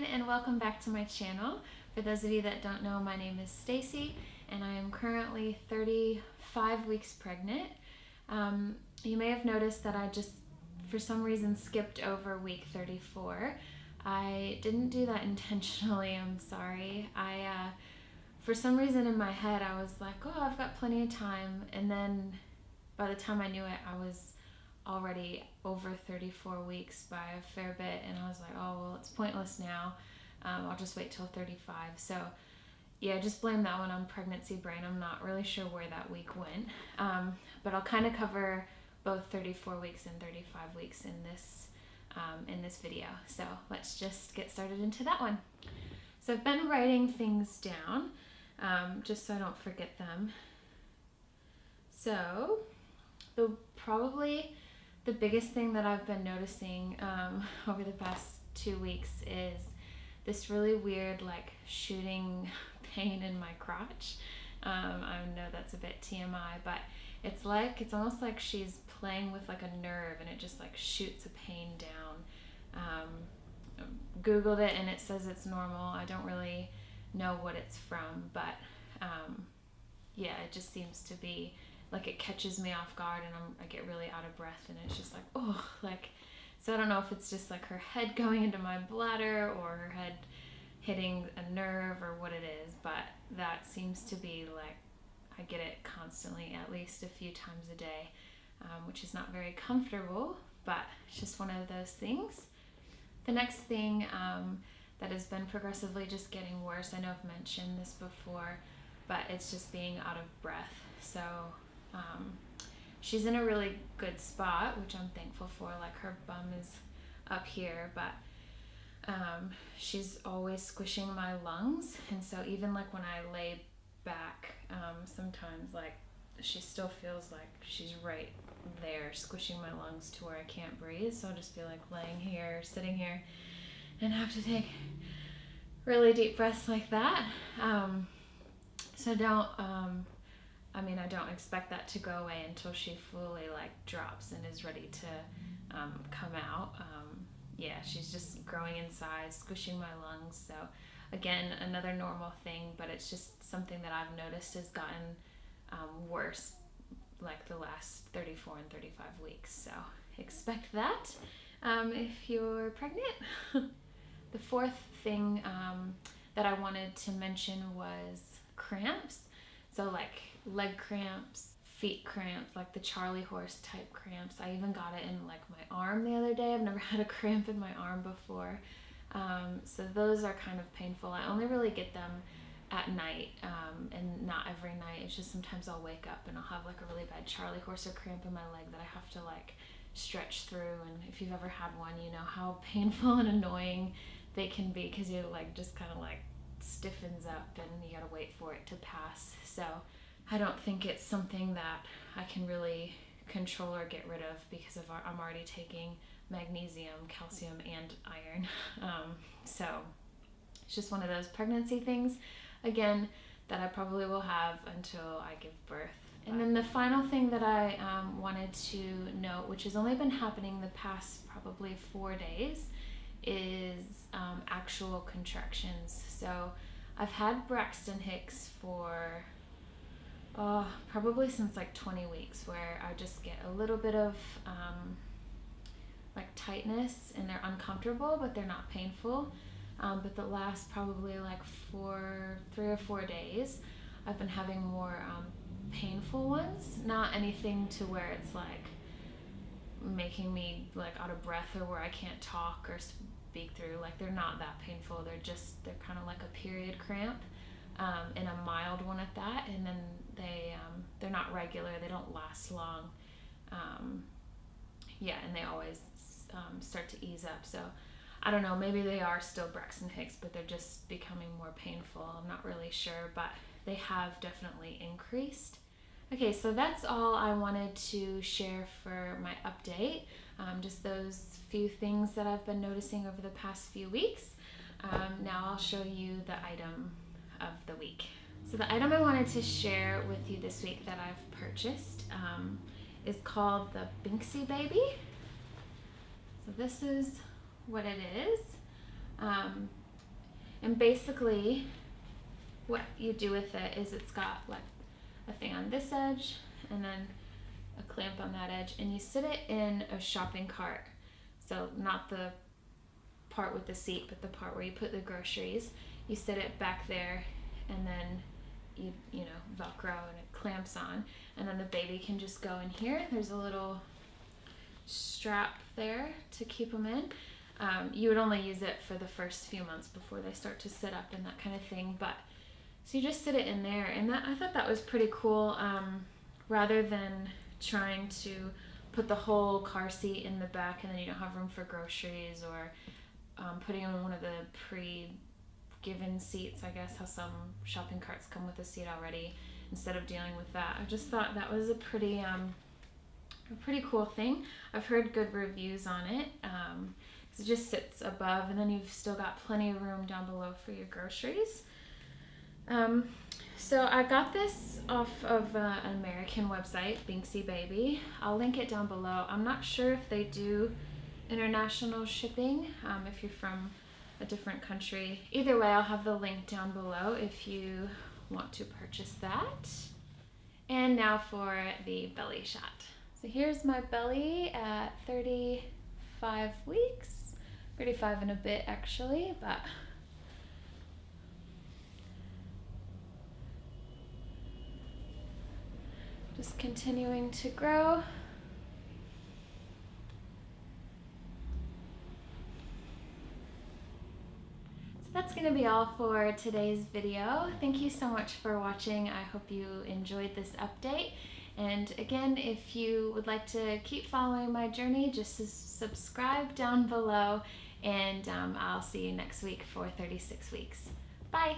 everyone, and welcome back to my channel. For those of you that don't know, my name is Stacy and I am currently 35 weeks pregnant. You may have noticed that I just for some reason skipped over week 34. I didn't do that intentionally, I'm sorry. For some reason in my head I was like, oh, I've got plenty of time, and then by the time I knew it, I was already over 34 weeks by a fair bit, and I was like, oh well, it's pointless now. I'll just wait till 35. So yeah, just blame that one on pregnancy brain. I'm not really sure where that week went, but I'll kind of cover both 34 weeks and 35 weeks in this video. So let's just get started into that one. So I've been writing things down just so I don't forget them. So probably the biggest thing that I've been noticing over the past 2 weeks is this really weird like shooting pain in my crotch. I know that's a bit TMI, but it's almost like she's playing with like a nerve and it just like shoots a pain down. Googled it and it says it's normal. I don't really know what it's from, but yeah, it just seems to be like it catches me off guard and I get really out of breath, and it's just like, oh, like, so I don't know if it's just like her head going into my bladder or her head hitting a nerve or what it is, but that seems to be like, I get it constantly, at least a few times a day, which is not very comfortable, but it's just one of those things. The next thing that has been progressively just getting worse, I know I've mentioned this before, but it's just being out of breath. So she's in a really good spot, which I'm thankful for. Like, her bum is up here, but she's always squishing my lungs, and so even like when I lay back, sometimes like she still feels like she's right there squishing my lungs to where I can't breathe. So I'll just be like laying here, sitting here, and have to take really deep breaths like that. So I don't expect that to go away until she fully like drops and is ready to come out. Yeah, she's just growing in size, squishing my lungs. So again, another normal thing, but it's just something that I've noticed has gotten worse like the last 34 and 35 weeks. So expect that if you're pregnant. The fourth thing that I wanted to mention was cramps. So like leg cramps, feet cramps, like the Charlie horse type cramps. I even got it in like my arm the other day. I've never had a cramp in my arm before. So those are kind of painful. I only really get them at night, and not every night. It's just sometimes I'll wake up and I'll have like a really bad Charlie horse or cramp in my leg that I have to like stretch through. And if you've ever had one, you know how painful and annoying they can be, because you like just kind of like stiffens up and you gotta wait for it to pass. So I don't think it's something that I can really control or get rid of, because I'm already taking magnesium, calcium, and iron. So it's just one of those pregnancy things, again, that I probably will have until I give birth. And then the final thing that I wanted to note, which has only been happening the past probably 4 days, is actual contractions. So I've had Braxton Hicks for probably since like 20 weeks, where I just get a little bit of like tightness, and they're uncomfortable but they're not painful. But the last probably like 3 or 4 days, I've been having more painful ones. Not anything to where it's like making me like out of breath or where I can't talk or speak through. Like, they're not that painful. They're kind of like a period cramp, and a mild one at that. And then they're not regular. They don't last long. Yeah, and they always start to ease up. So I don't know, maybe they are still Braxton Hicks, but they're just becoming more painful. I'm not really sure, but they have definitely increased. Okay, so that's all I wanted to share for my update. Just those few things that I've been noticing over the past few weeks. Now I'll show you the item of the week. So the item I wanted to share with you this week that I've purchased is called the Binxy baby. So this is what it is. And basically what you do with it is it's got like a thing on this edge and then a clamp on that edge, and you sit it in a shopping cart. So not the part with the seat, but the part where you put the groceries. You sit it back there, and then you know, Velcro, and it clamps on, and then the baby can just go in here. There's a little strap there to keep them in. You would only use it for the first few months before they start to sit up and that kind of thing, but so you just sit it in there, and I thought that was pretty cool. Rather than trying to put the whole car seat in the back and then you don't have room for groceries, or putting in one of the pre-given seats, I guess how some shopping carts come with a seat already, instead of dealing with that. I just thought that was a pretty cool thing. I've heard good reviews on it. It just sits above, and then you've still got plenty of room down below for your groceries. So I got this off of an American website, Binxy Baby. I'll link it down below. I'm not sure if they do international shipping, if you're from a different country. Either way, I'll have the link down below if you want to purchase that. And now for the belly shot. So here's my belly at 35 weeks, 35 and a bit actually, but just continuing to grow. So that's going to be all for today's video. Thank you so much for watching. I hope you enjoyed this update. And again, if you would like to keep following my journey, just subscribe down below, and I'll see you next week for 36 weeks. Bye!